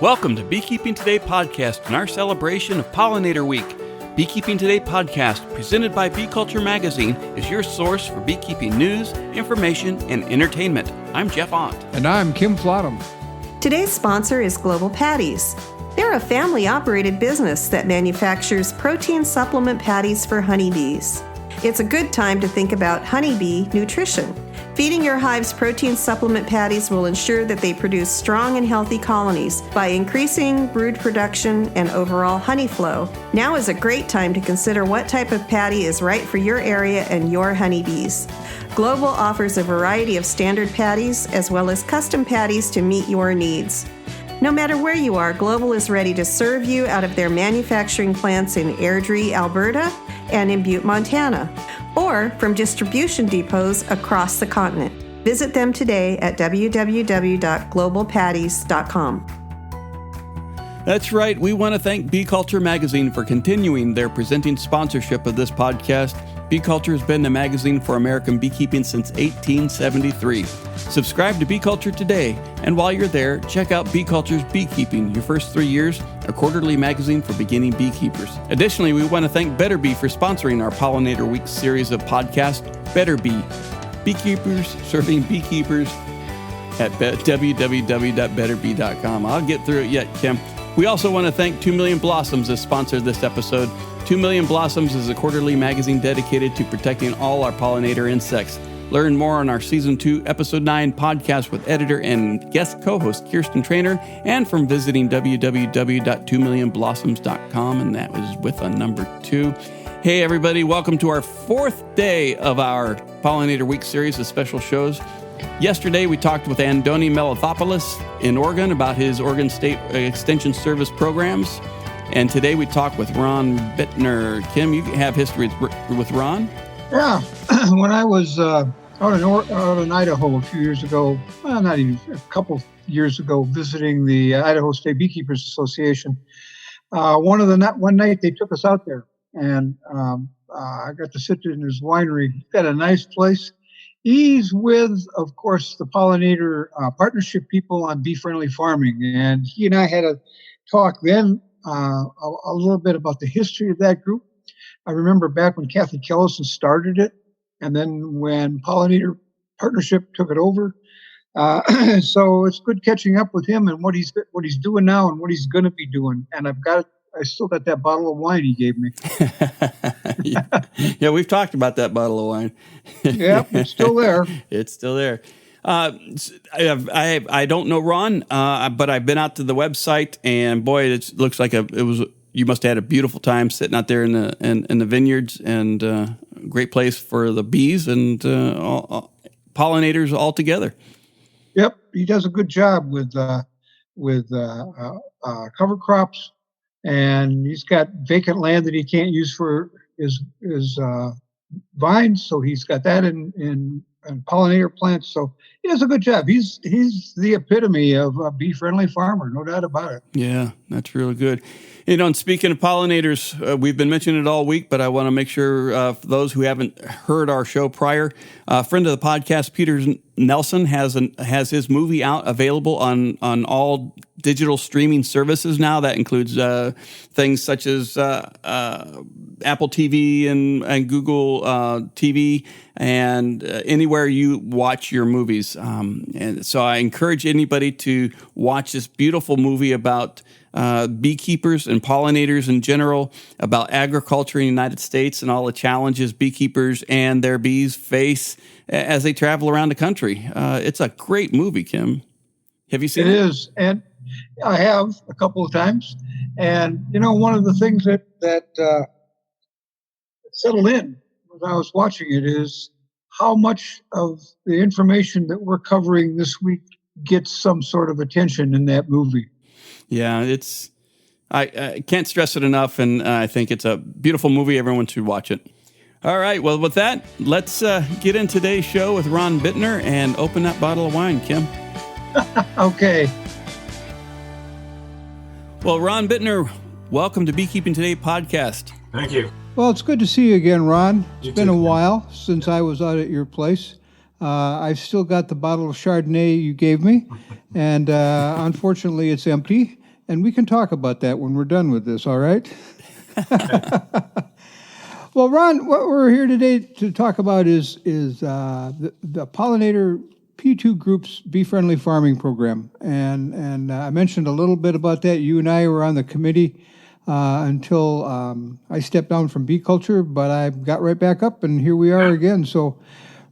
Welcome to Beekeeping Today podcast and our celebration of Pollinator Week. Beekeeping Today podcast, presented by Bee Culture Magazine, is your source for beekeeping news, information, and entertainment. I'm Jeff Ott. And I'm Kim Flottam. Today's sponsor is Global Patties. They're a family-operated business that manufactures protein supplement patties for honeybees. It's a good time to think about honeybee nutrition. Feeding your hives protein supplement patties will ensure that they produce strong and healthy colonies by increasing brood production and overall honey flow. Now is a great time to consider what type of patty is right for your area and your honeybees. Global offers a variety of standard patties as well as custom patties to meet your needs. No matter where you are, Global is ready to serve you out of their manufacturing plants in Airdrie, Alberta, and in Butte, Montana, or from distribution depots across the continent. Visit them today at www.globalpatties.com. That's right. We want to thank Bee Culture Magazine for continuing their presenting sponsorship of this podcast. Bee Culture has been the magazine for American beekeeping since 1873. Subscribe to Bee Culture today, and while you're there, check out Bee Culture's Beekeeping, Your First 3 Years, a quarterly magazine for beginning beekeepers. Additionally, we want to thank Better Bee for sponsoring our Pollinator Week series of podcasts, Better Bee, beekeepers serving beekeepers at www.betterbee.com. I'll get through it yet, Kim. We also want to thank 2 Million Blossoms has sponsored this episode. 2 Million Blossoms is a quarterly magazine dedicated to protecting all our pollinator insects. Learn more on our Season 2, Episode 9 podcast with editor and guest co-host Kirsten Trainer, and from visiting www.2millionblossoms.com, and that was with a number 2. Hey, everybody, welcome to our 4th day of our Pollinator Week series of special shows. Yesterday, we talked with Andoni Melithopoulos in Oregon about his Oregon State Extension Service programs. And today we talk with Ron Bitner. Kim, you have history with Ron? Yeah. When I was out in Idaho a few years ago, well, not even a couple years ago, visiting the Idaho State Beekeepers Association, one night they took us out there, and I got to sit in his winery. He's got a nice place. He's with, of course, the Pollinator Partnership people on bee-friendly farming, and he and I had a talk then a little bit about the history of that group. I remember back when Kathy Kellison started it, and then when Pollinator Partnership took it over. So it's good catching up with him and what he's doing now and what he's going to be doing. And I still got that bottle of wine he gave me. Yeah, we've talked about that bottle of wine. Yeah, it's still there. It's still there. I don't know Ron, but I've been out to the website, and boy, it looks like you must have had a beautiful time sitting out there in the vineyards, and great place for the bees and pollinators all together. Yep, he does a good job with cover crops, and he's got vacant land that he can't use for his vines, so he's got that in pollinator plants. So he does a good job. He's the epitome of a bee-friendly farmer, no doubt about it. Yeah, that's really good. And speaking of pollinators, we've been mentioning it all week, but I want to make sure for those who haven't heard our show prior, a friend of the podcast, Peter Nelson, has his movie out available on all digital streaming services now. That includes things such as Apple TV and Google TV, and anywhere you watch your movies. And so I encourage anybody to watch this beautiful movie about beekeepers and pollinators in general, about agriculture in the United States and all the challenges beekeepers and their bees face as they travel around the country. It's a great movie, Kim. Have you seen it? It is, and I have a couple of times. And, one of the things that settled in as I was watching it is how much of the information that we're covering this week gets some sort of attention in that movie. Yeah, I can't stress it enough, and I think it's a beautiful movie. Everyone should watch it. All right, well, with that, let's get in today's show with Ron Bitner and open that bottle of wine, Kim. Okay. Well, Ron Bitner, welcome to Beekeeping Today podcast. Thank you. Well, it's good to see you again, Ron. You It's been too. a while since I was out at your place. I've still got the bottle of Chardonnay you gave me, and unfortunately it's empty. And we can talk about that when we're done with this, all right? Well, Ron, what we're here today to talk about is the Pollinator P2 Group's Bee-Friendly Farming Program. And I mentioned a little bit about that. You and I were on the committee until I stepped down from bee culture, but I got right back up, and here we are again. So,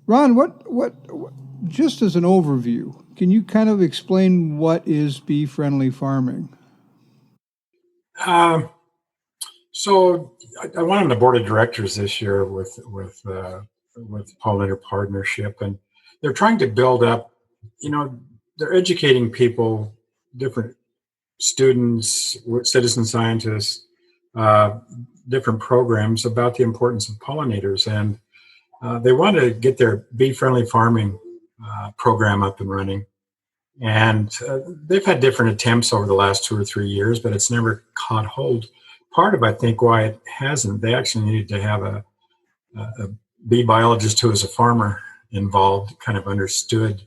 Ron, what just as an overview, can you kind of explain what is bee-friendly farming? So I went on the board of directors this year with Pollinator Partnership, and they're trying to build up. They're educating people, different students, citizen scientists, different programs about the importance of pollinators, and they want to get their bee-friendly farming program up and running. And they've had different attempts over the last 2 or 3 years, but it's never caught hold. Part of, I think, why it hasn't, they actually needed to have a bee biologist who was a farmer involved, kind of understood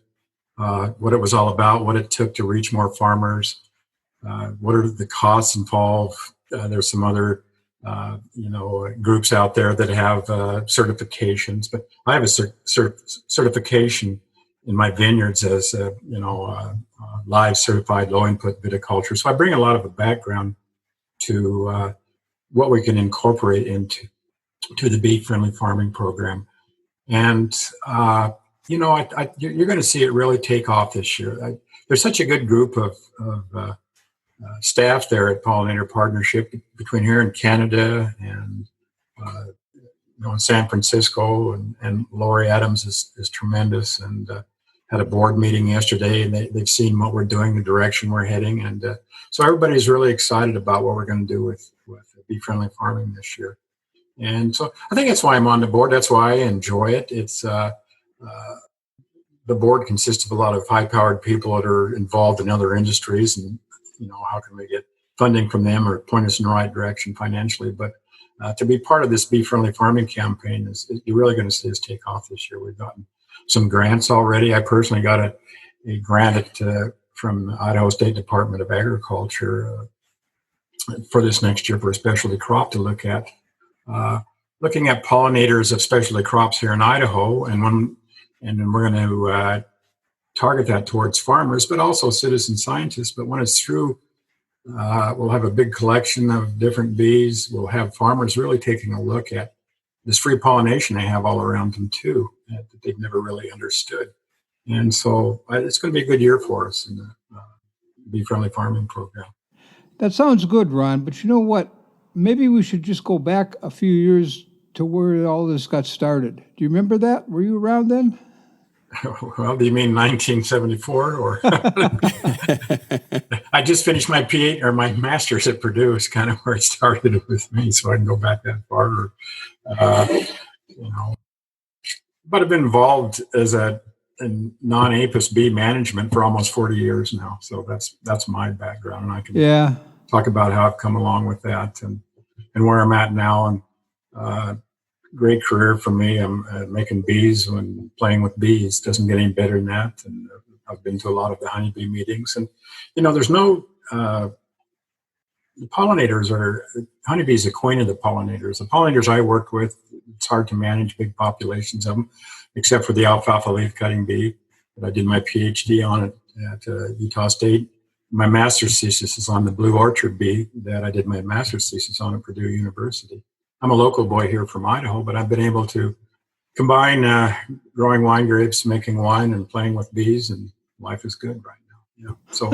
what it was all about, what it took to reach more farmers, what are the costs involved. There's some other, groups out there that have certifications, but I have a certification in my vineyards as live certified low input viticulture. So I bring a lot of a background to what we can incorporate into the bee-friendly farming program. And, you're going to see it really take off this year. There's such a good group of staff there at Pollinator Partnership between here in Canada and in San Francisco, and Lori Adams is tremendous, and had a board meeting yesterday, and they've seen what we're doing, the direction we're heading, and so everybody's really excited about what we're going to do with bee-friendly farming this year. And so I think that's why I'm on the board. That's why I enjoy it. It's the board consists of a lot of high-powered people that are involved in other industries, and how can we get funding from them or point us in the right direction financially? But to be part of this bee-friendly farming campaign you're really going to see us take off this year. We've gotten some grants already. I personally got a grant from the Idaho State Department of Agriculture for this next year for a specialty crop to look at. Looking at pollinators of specialty crops here in Idaho, and then we're going to target that towards farmers, but also citizen scientists. But when it's through, we'll have a big collection of different bees. We'll have farmers really taking a look at this free pollination they have all around them too, that they've never really understood. And so it's going to be a good year for us in the bee-friendly farming program. That sounds good, Ron, but you know what? Maybe we should just go back a few years to where all this got started. Do you remember that? Were you around then? Well, do you mean 1974 or? I just finished my PhD or my master's at Purdue is kind of where it started with me, so I can go back that far. But I've been involved in non-apis bee management for almost 40 years now, so that's my background, and I can talk about how I've come along with that and where I'm at now. And great career for me. I'm making bees and playing with bees. Doesn't get any better than that. And I've been to a lot of the honeybee meetings. And, there's no, the pollinators honeybees acquainted the pollinators. The pollinators I work with, it's hard to manage big populations of them, except for the alfalfa leaf cutting bee that I did my PhD on at Utah State. My master's thesis is on the blue orchard bee that I did my master's thesis on at Purdue University. I'm a local boy here from Idaho, but I've been able to combine growing wine grapes, making wine, and playing with bees, and life is good right now. So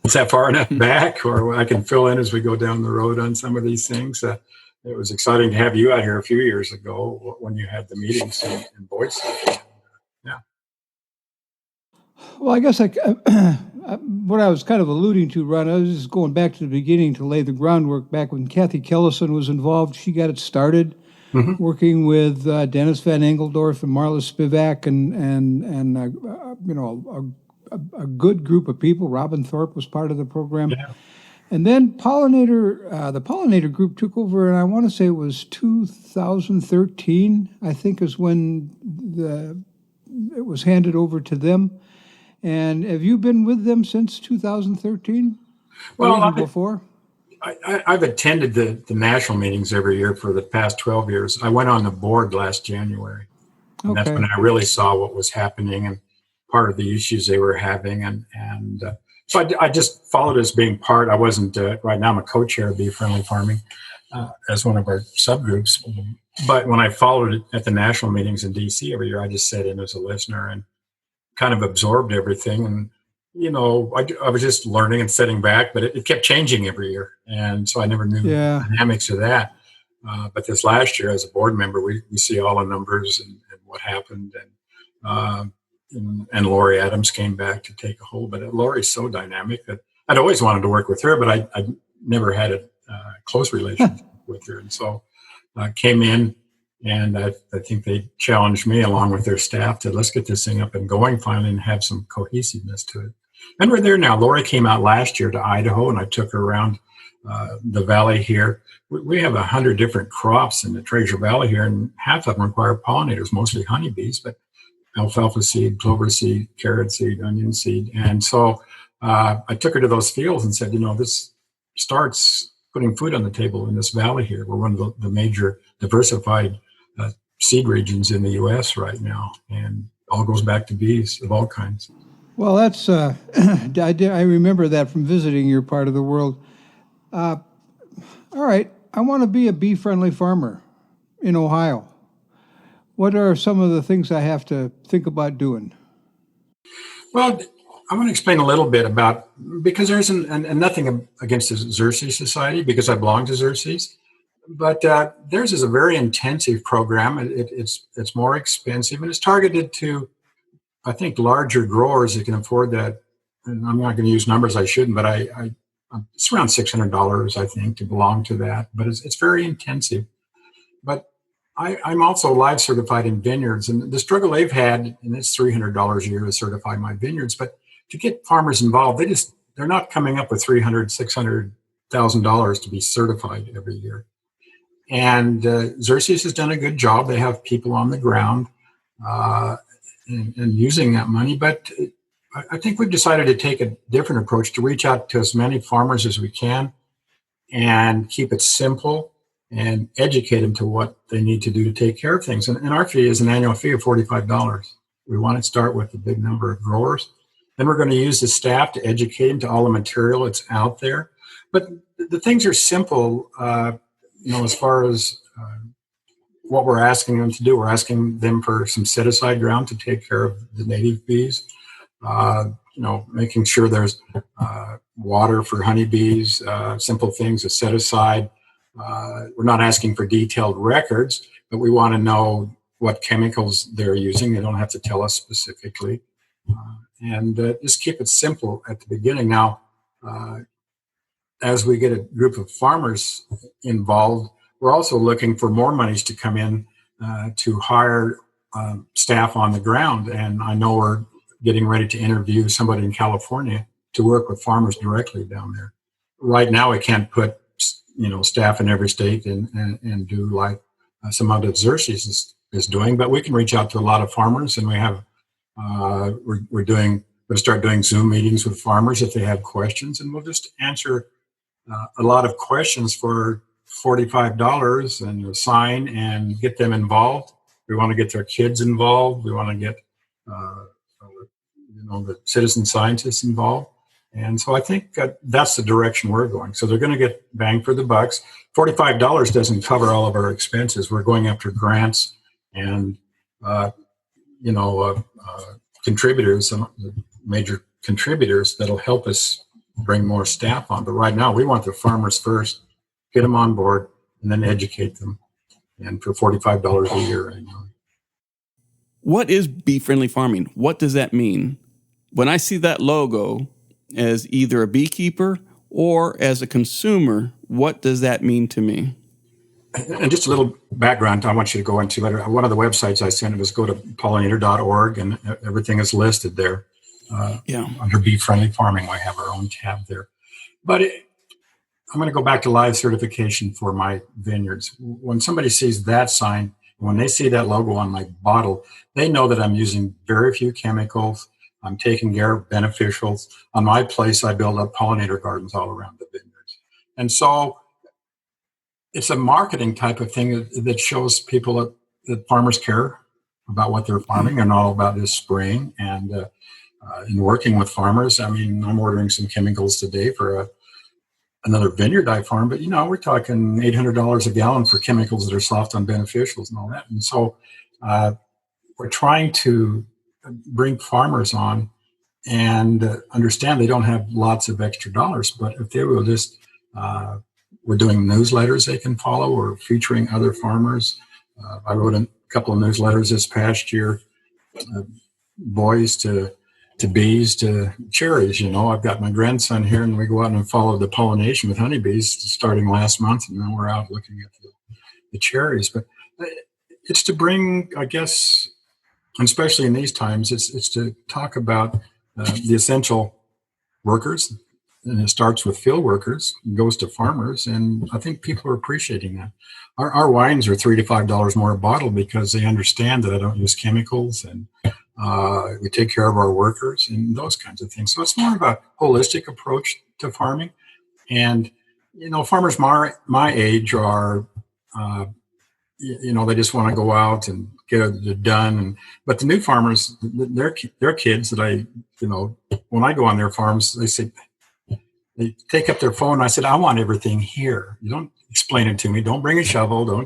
is that far enough back, or I can fill in as we go down the road on some of these things? It was exciting to have you out here a few years ago when you had the meetings in Boise. Well, I guess what I was kind of alluding to, Ron, I was just going back to the beginning to lay the groundwork back when Kathy Kellison was involved. She got it started working with Dennis Van Engeldorf and Marla Spivak and a good group of people. Robin Thorpe was part of the program. Yeah. And then the Pollinator group took over, and I want to say it was 2013, I think, is when it was handed over to them. And have you been with them since 2013? Well, even before? I've attended the national meetings every year for the past 12 years. I went on the board last January. And that's when I really saw what was happening and part of the issues they were having. So I just followed as being part. I wasn't, right now I'm a co-chair of Bee Friendly Farming as one of our subgroups. But when I followed it at the national meetings in DC every year, I just sat in as a listener and kind of absorbed everything. And, I was just learning and sitting back, but it kept changing every year. And so I never knew the dynamics of that. But this last year, as a board member, we see all the numbers and what happened. And Lori Adams came back to take a hold. But Lori's so dynamic that I'd always wanted to work with her, but I never had a close relationship with her. And so I came in, and I think they challenged me along with their staff to let's get this thing up and going finally and have some cohesiveness to it. And we're there now. Lori came out last year to Idaho, and I took her around the valley here. We have 100 different crops in the Treasure Valley here, and half of them require pollinators, mostly honeybees, but alfalfa seed, clover seed, carrot seed, onion seed. And so I took her to those fields and said, this starts putting food on the table in this valley here. We're one of the major diversified seed regions in the U.S. right now, and all goes back to bees of all kinds. Well, that's I remember that from visiting your part of the world. All right, I want to be a bee-friendly farmer in Ohio. What are some of the things I have to think about doing? Well, I want to explain a little bit about, because there's nothing against the Xerces Society, because I belong to Xerces, but theirs is a very intensive program. It's more expensive, and it's targeted to, I think, larger growers that can afford that. And I'm not going to use numbers I shouldn't, but it's around $600, I think, to belong to that. But it's very intensive. But I'm also live certified in vineyards, and the struggle they've had, and it's $300 a year to certify my vineyards, but to get farmers involved, they're not coming up with $300,000, $600,000 to be certified every year. And Xerces has done a good job. They have people on the ground and using that money, but I think we've decided to take a different approach, to reach out to as many farmers as we can and keep it simple and educate them to what they need to do to take care of things. And our fee is an annual fee of $45. We want to start with a big number of growers. Then we're going to use the staff to educate them to all the material that's out there. But the things are simple, as far as what we're asking them to do. We're asking them for some set-aside ground to take care of the native bees, making sure there's water for honeybees, simple things to set aside. We're not asking for detailed records, but we want to know what chemicals they're using. They don't have to tell us specifically. And just keep it simple at the beginning. Now, as we get a group of farmers involved, we're also looking for more monies to come in to hire staff on the ground. And I know we're getting ready to interview somebody in California to work with farmers directly down there. Right now, we can't put staff in every state and do like some other Xerces is doing, but we can reach out to a lot of farmers, and we have we're going to start doing Zoom meetings with farmers if they have questions, and we'll just answer a lot of questions for $45 and sign and get them involved. We want to get their kids involved. We want to get the citizen scientists involved. And so I think that's the direction we're going. So they're going to get bang for the bucks. $45 doesn't cover all of our expenses. We're going after grants and, contributors, some major contributors that'll help us bring more staff on. But right now, we want the farmers first, get them on board, and then educate them. And for $45 a year right now. What is bee-friendly farming? What does that mean? When I see that logo as either a beekeeper or as a consumer, what does that mean to me? And just a little background I want you to go into. One of the websites I sent was go to pollinator.org, and everything is listed there. Under bee-friendly farming, we have our own tab there. But I'm going to go back to live certification for my vineyards. When somebody sees that sign, when they see that logo on my bottle, they know that I'm using very few chemicals. I'm taking care of beneficials. On my place, I build up pollinator gardens all around the vineyards. And so it's a marketing type of thing that shows people that farmers care about what they're farming and all about this spraying. And in working with farmers, I mean, I'm ordering some chemicals today for another vineyard I farm, but we're talking $800 a gallon for chemicals that are soft on beneficials and all that. And so we're trying to bring farmers on and understand they don't have lots of extra dollars, but if they will just, we're doing newsletters they can follow or featuring other farmers. I wrote a couple of newsletters this past year, boys to bees to cherries. I've got my grandson here, and we go out and follow the pollination with honeybees starting last month, and then we're out looking at the cherries. But it's to bring, I guess, especially in these times, it's to talk about the essential workers, and it starts with field workers, and goes to farmers, and I think people are appreciating that. Our wines are $3 to $5 more a bottle because they understand that I don't use chemicals, and we take care of our workers and those kinds of things. So it's more of a holistic approach to farming. And, farmers my age are, they just want to go out and get it done. But the new farmers, their kids that when I go on their farms, they take up their phone. And I said, I want everything here. You don't explain it to me. Don't bring a shovel.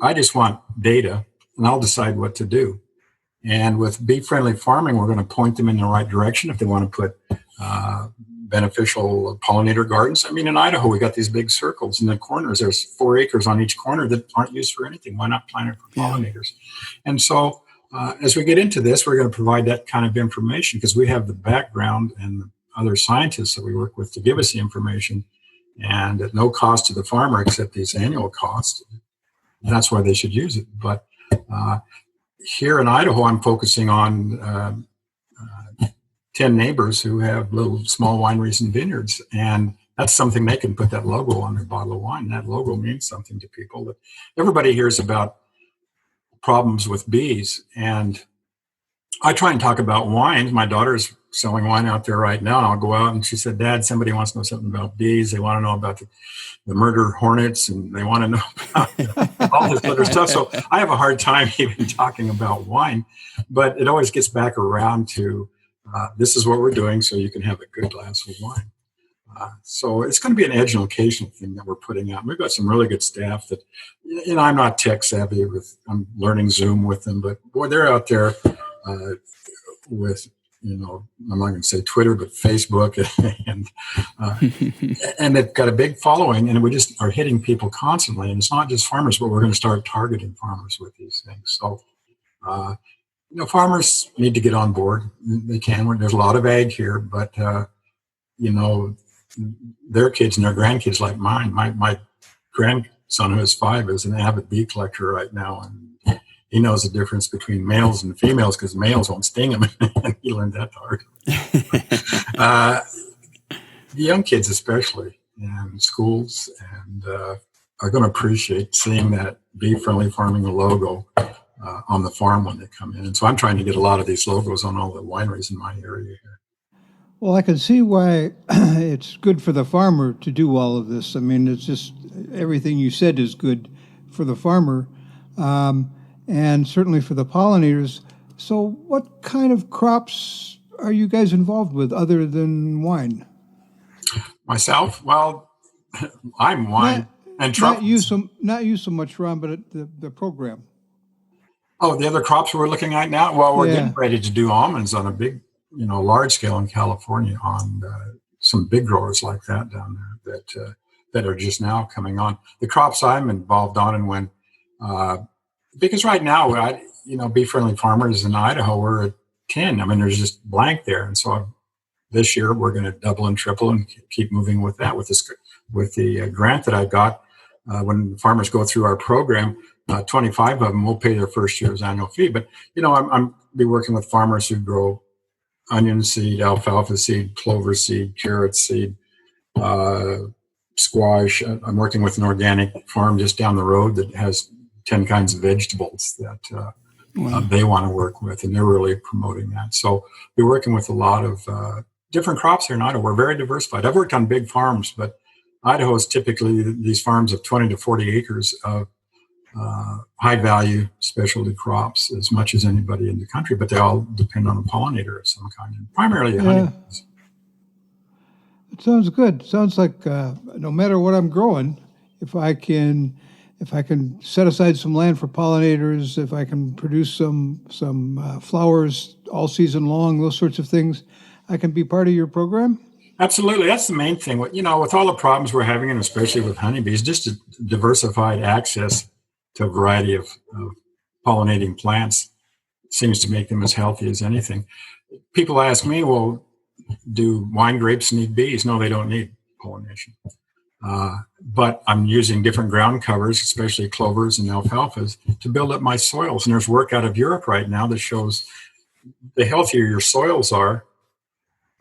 I just want data, and I'll decide what to do. And with bee-friendly farming, we're going to point them in the right direction if they want to put beneficial pollinator gardens. I mean, in Idaho, we got these big circles in the corners. There's 4 acres on each corner that aren't used for anything. Why not plant it for pollinators? And so as we get into this, we're going to provide that kind of information because we have the background and the other scientists that we work with to give us the information, and at no cost to the farmer except these annual costs. And that's why they should use it. But here in Idaho, I'm focusing on 10 neighbors who have little small wineries and vineyards. And that's something they can put that logo on their bottle of wine. That logo means something to people. That everybody hears about problems with bees. And I try and talk about wine. My daughter's selling wine out there right now. And I'll go out and she said, Dad, somebody wants to know something about bees. They want to know about the murder hornets, and they want to know about all this other stuff. So I have a hard time even talking about wine, but it always gets back around to this is what we're doing so you can have a good glass of wine. So it's going to be an educational thing that we're putting out. We've got some really good staff that, I'm not tech savvy I'm learning Zoom with them, but boy, they're out there with, I'm not going to say Twitter, but Facebook, and they've got a big following, and we just are hitting people constantly. And it's not just farmers, but we're going to start targeting farmers with these things. So, farmers need to get on board. They can. There's a lot of ag here, but their kids and their grandkids like mine. My grandson, who is 5, is an avid bee collector right now, and he knows the difference between males and females because males won't sting him, and he learned that hard. The young kids, especially in schools, and are going to appreciate seeing that bee-friendly farming logo on the farm when they come in. And so I'm trying to get a lot of these logos on all the wineries in my area here. Well, I can see why it's good for the farmer to do all of this. I mean, it's just everything you said is good for the farmer. And certainly for the pollinators. So what kind of crops are you guys involved with other than wine? Myself? Well, I'm wine and truffles. Not you so much, Ron, but the program. Oh, the other crops we're looking at now? Well, we're getting ready to do almonds on a big, large scale in California on some big growers like that down there that are just now coming on. The crops I'm involved on, and when because right now, bee-friendly farmers in Idaho, we're at 10. I mean, there's just blank there. And so this year, we're going to double and triple and keep moving with that. With the grant that I got, when farmers go through our program, 25 of them will pay their first year's annual fee. But, I'm be working with farmers who grow onion seed, alfalfa seed, clover seed, carrot seed, squash. I'm working with an organic farm just down the road that has 10 kinds of vegetables that they want to work with, and they're really promoting that. So we're working with a lot of different crops here in Idaho. We're very diversified. I've worked on big farms, but Idaho is typically these farms of 20 to 40 acres of high-value specialty crops as much as anybody in the country, but they all depend on a pollinator of some kind, and primarily honeybees. It sounds good. Sounds like no matter what I'm growing, if I can set aside some land for pollinators, if I can produce some flowers all season long, those sorts of things, I can be part of your program? Absolutely. That's the main thing. With all the problems we're having, and especially with honeybees, just a diversified access to a variety of pollinating plants seems to make them as healthy as anything. People ask me, well, do wine grapes need bees? No, they don't need pollination. But I'm using different ground covers, especially clovers and alfalfas, to build up my soils. And there's work out of Europe right now that shows the healthier your soils are,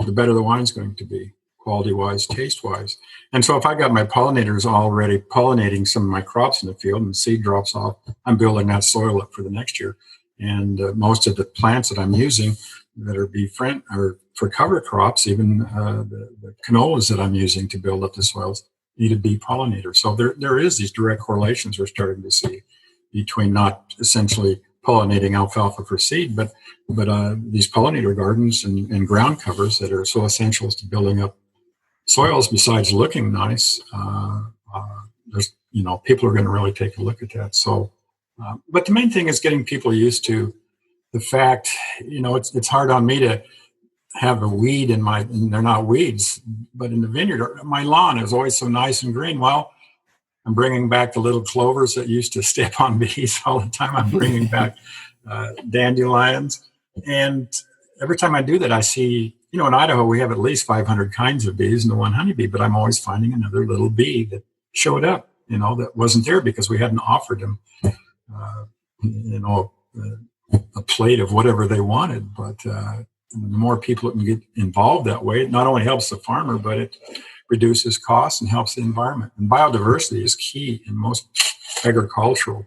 the better the wine's going to be, quality-wise, taste-wise. And so if I got my pollinators already pollinating some of my crops in the field and the seed drops off, I'm building that soil up for the next year. And most of the plants that I'm using that are bee-friendly or for cover crops, even the canolas that I'm using to build up the soils, need a bee pollinator. So there is these direct correlations we're starting to see between not essentially pollinating alfalfa for seed, but these pollinator gardens and ground covers that are so essential to building up soils. Besides looking nice, there's people are going to really take a look at that. So, but the main thing is getting people used to the fact. It's hard on me to have a weed and they're not weeds, but in the vineyard, my lawn is always so nice and green. Well, I'm bringing back the little clovers that used to step on bees all the time. I'm bringing back dandelions. And every time I do that, I see, in Idaho, we have at least 500 kinds of bees and the one honeybee, but I'm always finding another little bee that showed up, that wasn't there because we hadn't offered them, a plate of whatever they wanted. But the more people that can get involved that way, it not only helps the farmer, but it reduces costs and helps the environment. And biodiversity is key in most agricultural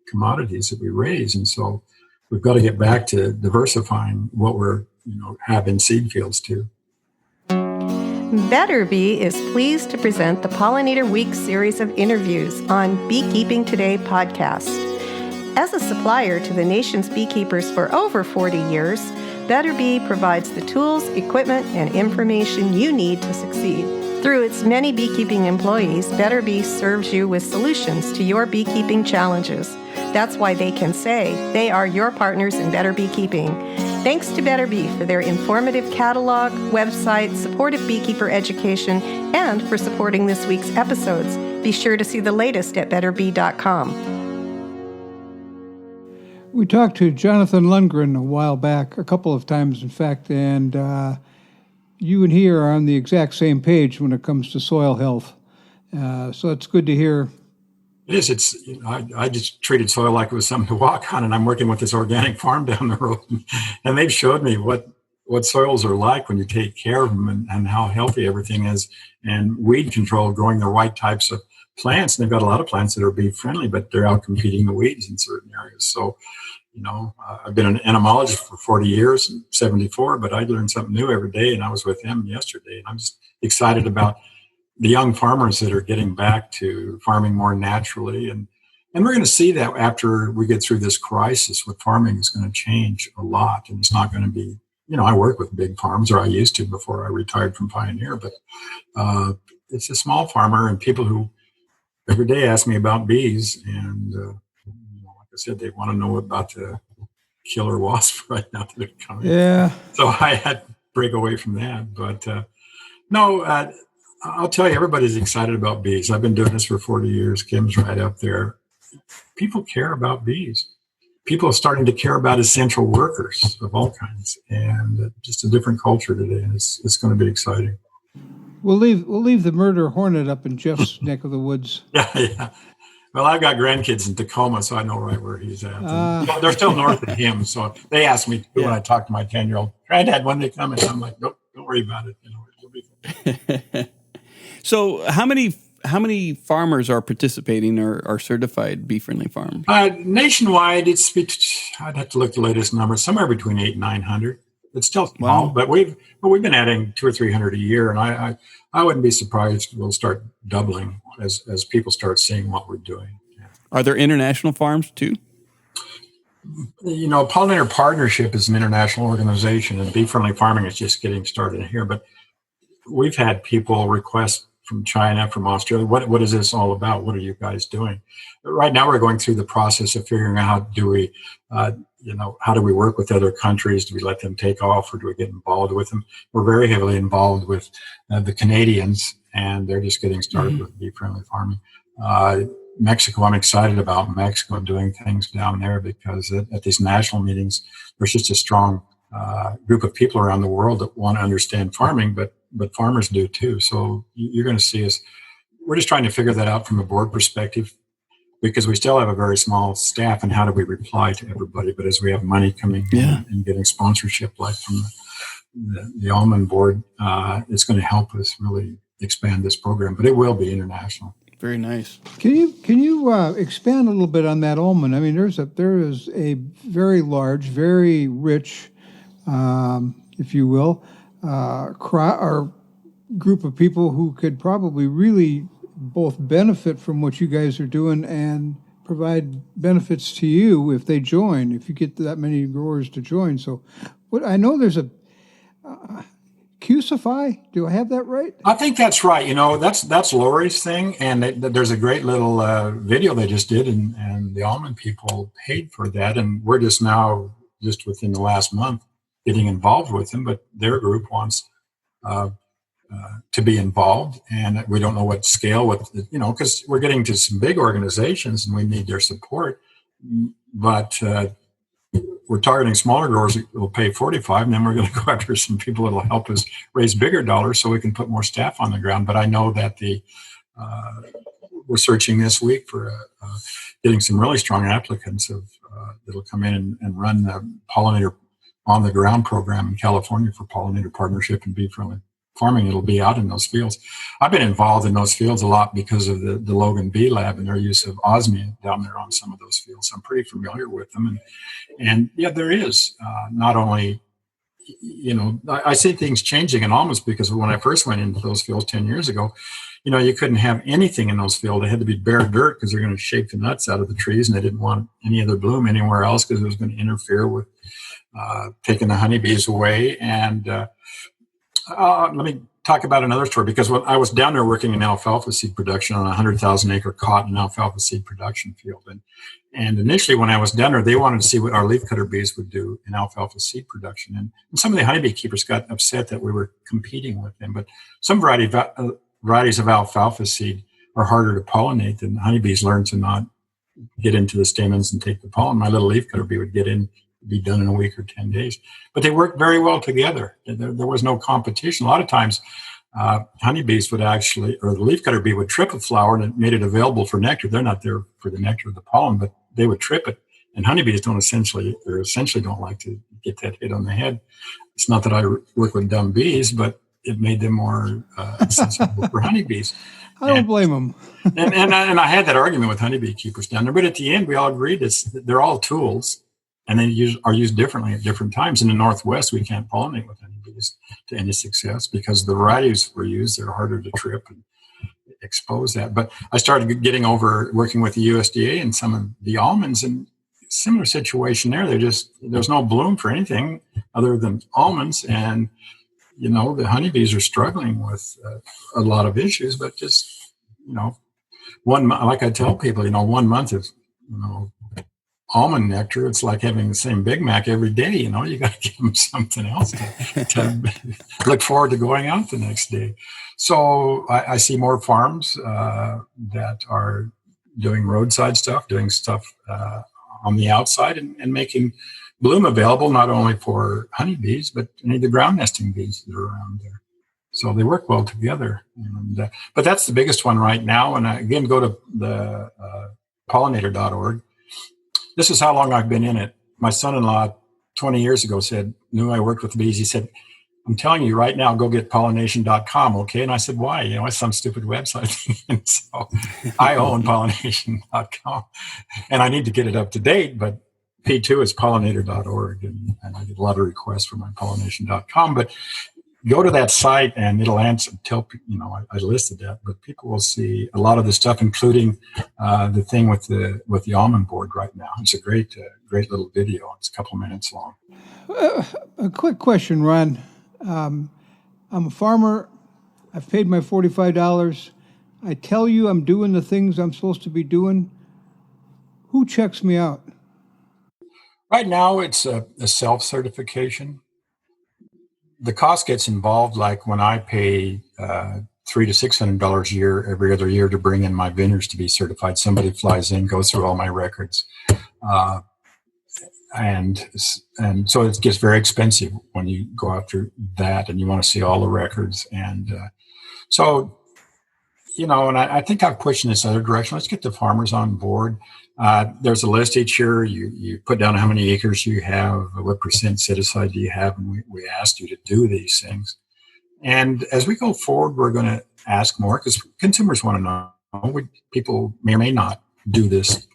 commodities that we raise. And so we've got to get back to diversifying what we're, have in seed fields too. Better Bee is pleased to present the Pollinator Week series of interviews on Beekeeping Today podcast. As a supplier to the nation's beekeepers for over 40 years, Better Bee provides the tools, equipment, and information you need to succeed. Through its many beekeeping employees, Better Bee serves you with solutions to your beekeeping challenges. That's why they can say they are your partners in better beekeeping. Thanks to Better Bee for their informative catalog, website, supportive beekeeper education, and for supporting this week's episodes. Be sure to see the latest at betterbee.com. We talked to Jonathan Lundgren a while back, a couple of times, in fact, and you and he are on the exact same page when it comes to soil health. So it's good to hear. It is. I just treated soil like it was something to walk on, and I'm working with this organic farm down the road, and they've showed me what soils are like when you take care of them and how healthy everything is, and weed control, growing the right types of plants. And they've got a lot of plants that are bee friendly, but they're out competing the weeds in certain areas. So, I've been an entomologist for 40 years, 74, but I learn something new every day. And I was with him yesterday, and I'm just excited about the young farmers that are getting back to farming more naturally. And we're going to see that after we get through this crisis with farming is going to change a lot. And it's not going to be, I work with big farms, or I used to before I retired from Pioneer, but it's a small farmer and people who every day ask me about bees. And like I said, they want to know about the killer wasp right now that are coming. Yeah. So I had to break away from that. But I'll tell you, everybody's excited about bees. I've been doing this for 40 years. Kim's right up there. People care about bees. People are starting to care about essential workers of all kinds, and just a different culture today. And it's going to be exciting. We'll leave the murder hornet up in Jeff's neck of the woods. Yeah. Well, I've got grandkids in Tacoma, so I know right where he's at. They're still north of him, so they ask me when I talk to my 10-year-old, Granddad, when they come, and I'm like, nope, don't worry about it. It'll be fine. So how many how many farmers are participating or are certified bee-friendly farms? Nationwide, I'd have to look at the latest numbers, somewhere between 800 and 900. It's still small, Wow. but we've been adding 200 or 300 a year, and I wouldn't be surprised we'll start doubling as people start seeing what we're doing. Yeah. Are there international farms too? Pollinator Partnership is an international organization, and bee-friendly farming is just getting started here. But we've had people request from China, from Australia, what is this all about? What are you guys doing? Right now, we're going through the process of figuring out, how do we work with other countries? Do we let them take off, or do we get involved with them? We're very heavily involved with the Canadians, and they're just getting started with bee-friendly farming. Mexico, I'm excited about Mexico doing things down there, because at these national meetings, there's just a strong group of people around the world that want to understand farming, but farmers do too. So you're going to see us. We're just trying to figure that out from a board perspective, because we still have a very small staff, and how do we reply to everybody? But as we have money coming in and getting sponsorship, like from the almond board, it's going to help us really expand this program. But it will be international. Very nice. Can you expand a little bit on that almond? I mean, there is a very large, very rich, if you will, group of people who could probably really both benefit from what you guys are doing and provide benefits to you if they join, if you get that many growers to join. So I know there's a Qcify. Do I have that right? I think that's right. That's Lori's thing, and there's a great little video they just did, and the almond people paid for that, and we're just within the last month getting involved with them. But their group wants to be involved, and we don't know what scale, because we're getting to some big organizations and we need their support. But we're targeting smaller growers that will pay $45, and then we're going to go after some people that will help us raise bigger dollars so we can put more staff on the ground. But I know that we're searching this week for getting some really strong applicants that'll come in and run the Pollinator on the ground program in California for Pollinator Partnership and bee-friendly farming. It'll be out in those fields. I've been involved in those fields a lot because of the Logan Bee Lab and their use of osmia down there on some of those fields. I'm pretty familiar with them. And yeah, there is not only, I see things changing in almonds, because when I first went into those fields 10 years ago, you couldn't have anything in those fields. It had to be bare dirt because they're going to shake the nuts out of the trees, and they didn't want any other bloom anywhere else because it was going to interfere with taking the honeybees away. And let me talk about another story, because when I was down there working in alfalfa seed production on a 100,000 acre cotton alfalfa seed production field. And initially when I was down there, they wanted to see what our leafcutter bees would do in alfalfa seed production. And some of the honeybee keepers got upset that we were competing with them. But some varieties of alfalfa seed are harder to pollinate than honeybees learn to not get into the stamens and take the pollen. My little leafcutter bee would get in, be done in a week or 10 days. But they worked very well together. There was no competition. A lot of times, honeybees would actually, or the leafcutter bee would trip a flower and it made it available for nectar. They're not there for the nectar of the pollen, but they would trip it. And honeybees essentially don't like to get that hit on the head. It's not that I work with dumb bees, but it made them more sensible for honeybees. I don't blame them. and I had that argument with honeybee keepers down there. But at the end, we all agreed that they're all tools, and they are used differently at different times. In the Northwest, we can't pollinate with honeybees to any success because the varieties were used. They're harder to trip and expose that. But I started working with the USDA and some of the almonds, and similar situation there. There's no bloom for anything other than almonds, and the honeybees are struggling with a lot of issues. But just like I tell people, 1 month of almond nectar, it's like having the same Big Mac every day. You got to give them something else to look forward to going out the next day. So I see more farms that are doing roadside stuff, doing stuff on the outside, and making bloom available not only for honeybees, but any of the ground nesting bees that are around there. So they work well together. But that's the biggest one right now. And again, go to the pollinator.org. This is how long I've been in it. My son-in-law 20 years ago knew I worked with bees. He said, I'm telling you right now, go get pollination.com, okay? And I said, why? It's some stupid website. And so I own pollination.com, and I need to get it up to date, but P2 is pollinator.org, and I get a lot of requests for my pollination.com. But go to that site, and it'll answer. I listed that, but people will see a lot of the stuff, including the thing with the almond board right now. It's a great little video. It's a couple of minutes long. A quick question, Ron. I'm a farmer. I've paid my $45. I tell you I'm doing the things I'm supposed to be doing. Who checks me out? Right now, it's a self-certification. The cost gets involved, like when I pay $300 to $600 a year every other year to bring in my vineyards to be certified. Somebody flies in, goes through all my records, and so it gets very expensive when you go after that, and you want to see all the records. And so, and I think I'm pushing this other direction. Let's get the farmers on board. There's a list each year. You put down how many acres you have, what percent set aside do you have, and we asked you to do these things. And as we go forward, we're going to ask more, because consumers want to know. People may or may not do this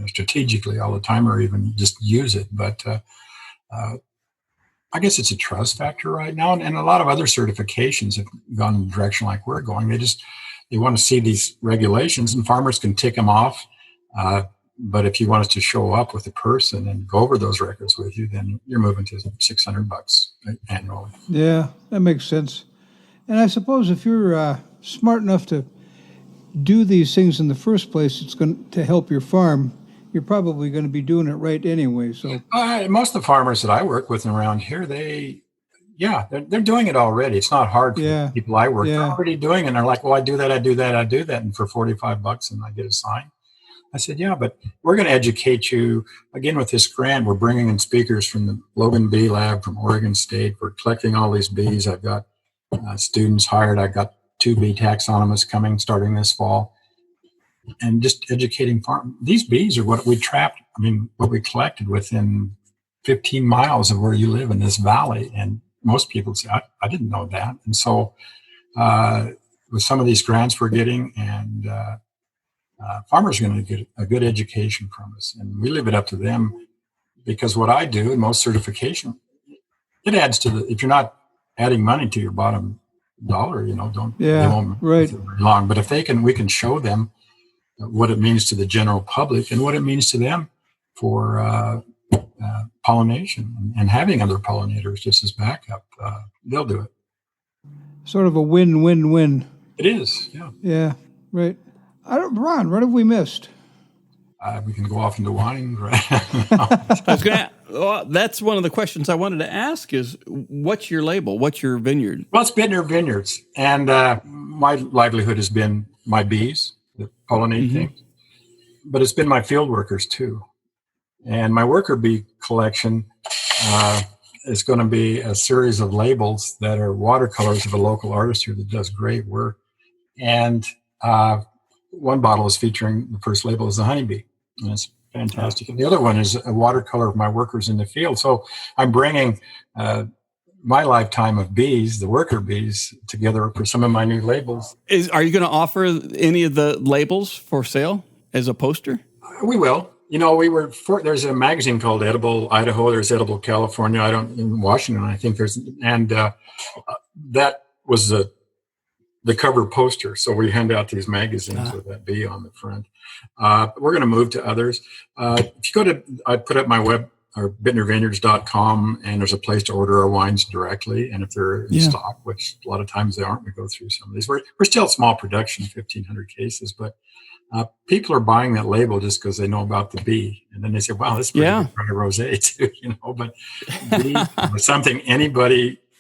strategically all the time, or even just use it. But I guess it's a trust factor right now. And a lot of other certifications have gone in the direction like we're going. They want to see these regulations, and farmers can tick them off. But if you want us to show up with a person and go over those records with you, then you're moving to $600 annually. Yeah, that makes sense. And I suppose if you're smart enough to do these things in the first place, it's going to help your farm. You're probably going to be doing it right anyway. So most of the farmers that I work with around here, they're doing it already. It's not hard for the people I work. They're already doing it. And they're like, well, I do that. And for $45 and I get a sign. I said, yeah, but we're going to educate you. Again, with this grant, we're bringing in speakers from the Logan Bee Lab from Oregon State. We're collecting all these bees. I've got students hired. I've got 2 bee taxonomists coming starting this fall. And just educating farm. These bees are what we collected within 15 miles of where you live in this valley. And most people say, I didn't know that. And so with some of these grants we're getting, and farmers are going to get a good education from us, and we leave it up to them, because what I do in most certification, it adds to if you're not adding money to your bottom dollar, they won't right very long. But if we can show them what it means to the general public and what it means to them for pollination and having other pollinators just as backup, they'll do it. Sort of a win-win-win. It is, yeah. Yeah, right. Ron, what have we missed? We can go off into wine. Right? That's one of the questions I wanted to ask is, what's your label? What's your vineyard? Well, it's Bitner Vineyards. And my livelihood has been my bees that pollinate things. But it's been my field workers, too. And my worker bee collection is going to be a series of labels that are watercolors of a local artist here that does great work. And one bottle is featuring, the first label is the honeybee, and it's fantastic. And the other one is a watercolor of my workers in the field. So I'm bringing my lifetime of bees, the worker bees, together for some of my new labels. Are you going to offer any of the labels for sale as a poster? We will. There's a magazine called Edible Idaho. There's Edible California. In Washington, I think that was the cover poster. So we hand out these magazines with that bee on the front. We're going to move to others. If you I put up my web, or BitnerVineyards.com, and there's a place to order our wines directly. And if they're in stock, which a lot of times they aren't, we go through some of these. We're still small production, 1,500 cases, but people are buying that label just because they know about the bee. And then they say, wow, this is pretty good for a rosé too, but bee is something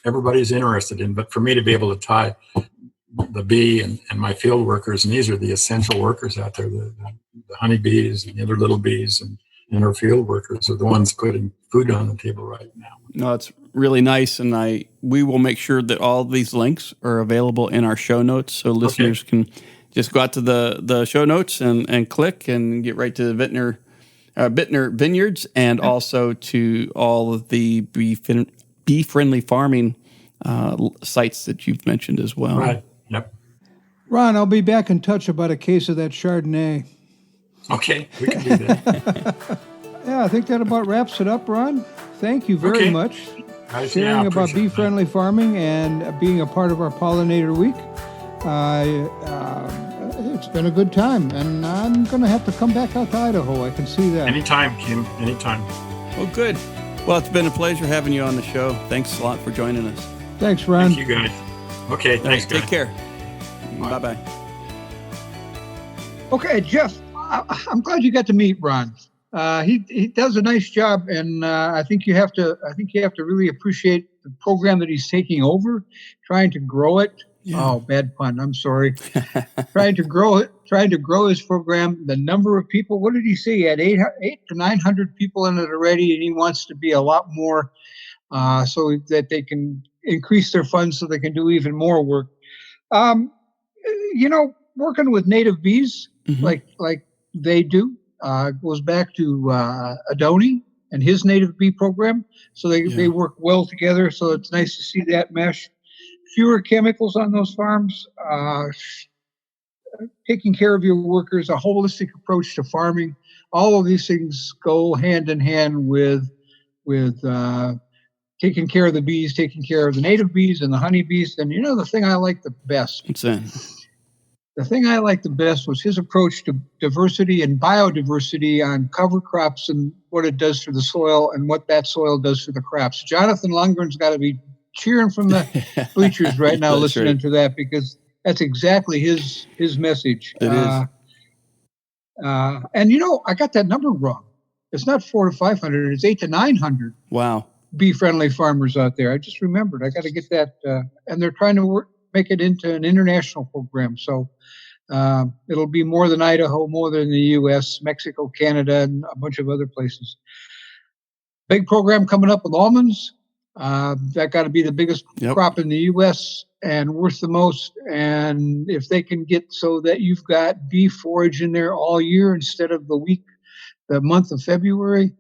everybody's interested in. But for me to be able to tie the bee and my field workers, and these are the essential workers out there, the honeybees and the other little bees, and our field workers are the ones putting food on the table right now. No, it's really nice, and we will make sure that all these links are available in our show notes, so listeners can just go out to the show notes and click and get right to the Bitner Vineyards, and also to all of the bee-friendly farming sites that you've mentioned as well. Right. Yep. Ron, I'll be back in touch about a case of that Chardonnay. Okay, we can do that. Yeah, I think that about wraps it up, Ron. Thank you very much. Sharing about bee-friendly farming and being a part of our Pollinator Week. It's been a good time, and I'm going to have to come back out to Idaho. I can see that. Anytime, Kim. Anytime. Oh, good. Well, it's been a pleasure having you on the show. Thanks a lot for joining us. Thanks, Ron. Thank you, guys. Okay, thanks, guys. Take care. Bye-bye. Okay, Jeff, I'm glad you got to meet Ron. He does a nice job, and I think you have to really appreciate the program that he's taking over, trying to grow it. Yeah. Oh, bad pun. I'm sorry. trying to grow his program. The number of people. What did he say? He had 800 to 900 people in it already, and he wants to be a lot more, so that they can increase their funds so they can do even more work. Working with native bees, like they do, goes back to Adoni and his native bee program. So they work well together. So it's nice to see that mesh. Fewer chemicals on those farms, taking care of your workers, a holistic approach to farming. All of these things go hand in hand with taking care of the bees, taking care of the native bees and the honeybees. And the thing I like the best. What's that? The thing I liked the best was his approach to diversity and biodiversity on cover crops and what it does for the soil and what that soil does for the crops. Jonathan Lundgren's got to be cheering from the bleachers right now listening to that, because that's exactly his message. It is. And I got that number wrong. It's not 400 to 500. It's 800 to 900. Wow. Bee-friendly farmers out there. I just remembered. I got to get that. And they're trying to make it into an international program. So it'll be more than Idaho, more than the U.S., Mexico, Canada, and a bunch of other places. Big program coming up with almonds. That got to be the biggest crop in the U.S. and worth the most. And if they can get so that you've got bee forage in there all year instead of the month of February,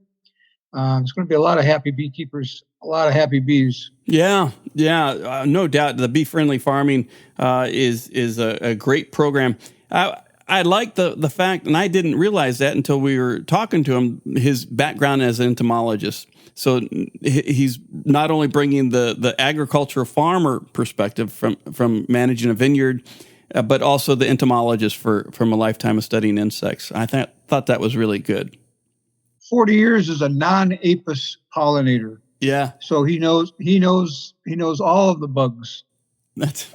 there's going to be a lot of happy beekeepers, a lot of happy bees. Yeah, no doubt. The bee-friendly farming is a great program. I like the fact, and I didn't realize that until we were talking to him, his background as an entomologist. So he's not only bringing the agricultural farmer perspective from managing a vineyard, but also the entomologist from a lifetime of studying insects. I thought that was really good. 40 years as a non-apis pollinator. Yeah. So he knows all of the bugs. That's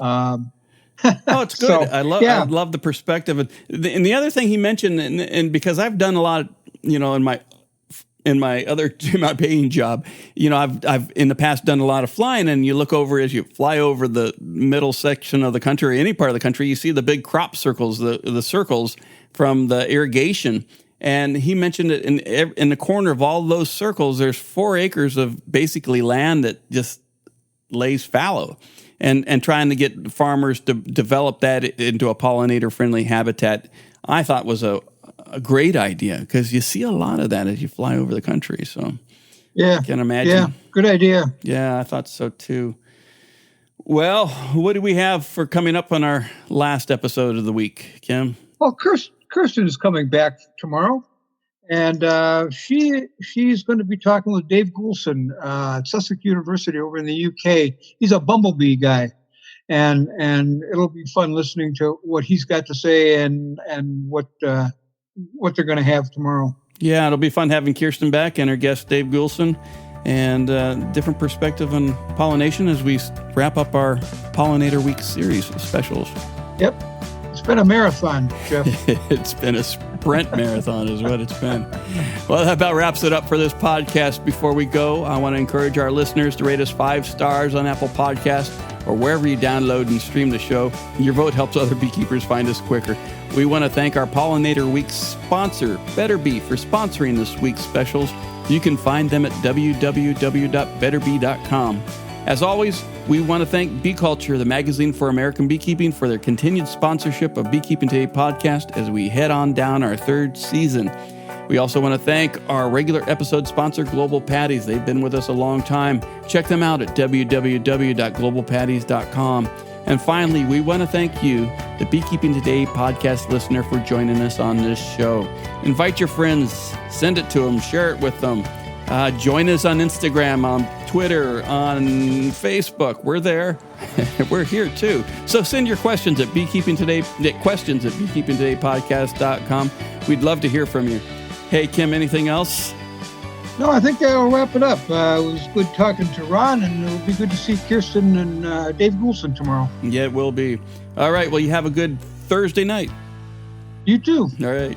it's good. So, I love the perspective. And the other thing he mentioned, and because I've done a lot, in my paying job, I've in the past done a lot of flying, and you look over as you fly over the middle section of the country or any part of the country, you see the big crop circles, the circles from the irrigation. And he mentioned it in the corner of all those circles, there's 4 acres of basically land that just lays fallow, and trying to get farmers to develop that into a pollinator-friendly habitat, I thought was a great idea, because you see a lot of that as you fly over the country. So yeah, I can imagine. Yeah, good idea. Yeah, I thought so too. Well, what do we have for coming up on our last episode of the week, Kim? Well, Kirsten is coming back tomorrow, and she's going to be talking with Dave Goulson at Sussex University over in the UK. He's a bumblebee guy, and it'll be fun listening to what he's got to say and what they're going to have tomorrow. Yeah, it'll be fun having Kirsten back and her guest Dave Goulson, and different perspective on pollination as we wrap up our Pollinator Week series of specials. Yep. It's been a marathon, Jeff. It's been a sprint marathon is what it's been. Well, that about wraps it up for this podcast. Before we go, I want to encourage our listeners to rate us 5 stars on Apple Podcasts or wherever you download and stream the show. Your vote helps other beekeepers find us quicker. We want to thank our Pollinator Week sponsor, Better Bee, for sponsoring this week's specials. You can find them at www.betterbee.com. As always, we want to thank Bee Culture, the magazine for American beekeeping, for their continued sponsorship of Beekeeping Today podcast as we head on down our 3rd season. We also want to thank our regular episode sponsor, Global Patties. They've been with us a long time. Check them out at www.globalpatties.com. And finally, we want to thank you, the Beekeeping Today podcast listener, for joining us on this show. Invite your friends, send it to them, share it with them. Join us on Instagram, on Twitter, on Facebook. We're there. We're here too. So send your questions at beekeepingtodaypodcast.com. We'd love to hear from you. Hey, Kim, anything else? No, I think that'll wrap it up. It was good talking to Ron, and it'll be good to see Kirsten and Dave Goulson tomorrow. Yeah, it will be. All right. Well, you have a good Thursday night. You too. All right.